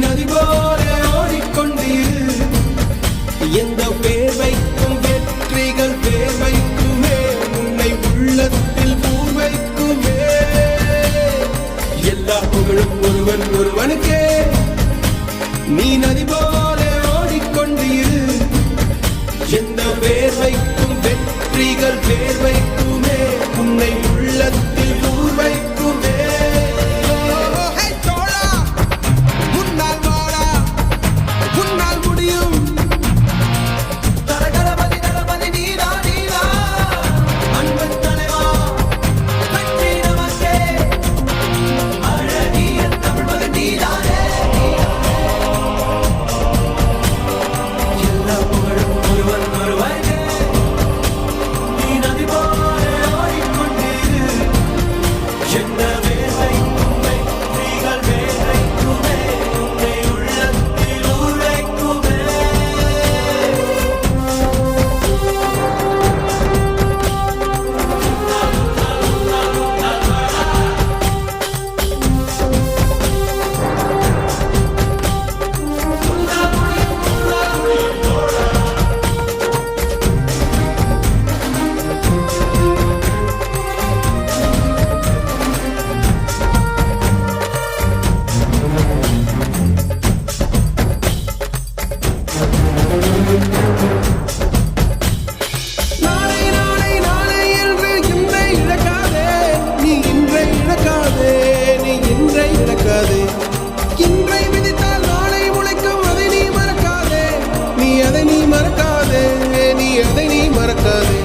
நதி போல ஓடிக்கொண்டீர். எந்த பேர் வைக்கும் வெற்றிகள் பேர் வைக்குமே, உன்னை உள்ளத்தில் பூர் வைக்குமே. எல்லா புகழும் ஒருவன் ஒருவனுக்கே. நீ நதி போல ஓடிக்கொண்டீர். எந்த பேர் வைக்கும் வெற்றிகள் பேர் வைக்குமே, உன்னை உள்ளத்தில் பூர் வைக்குமே. இன்றை விதித்தால் நாளை முளைக்கும், அதை நீ மறக்காதே. நீ அதை நீ மறக்காதே, நீ அதை நீ மறக்காதே.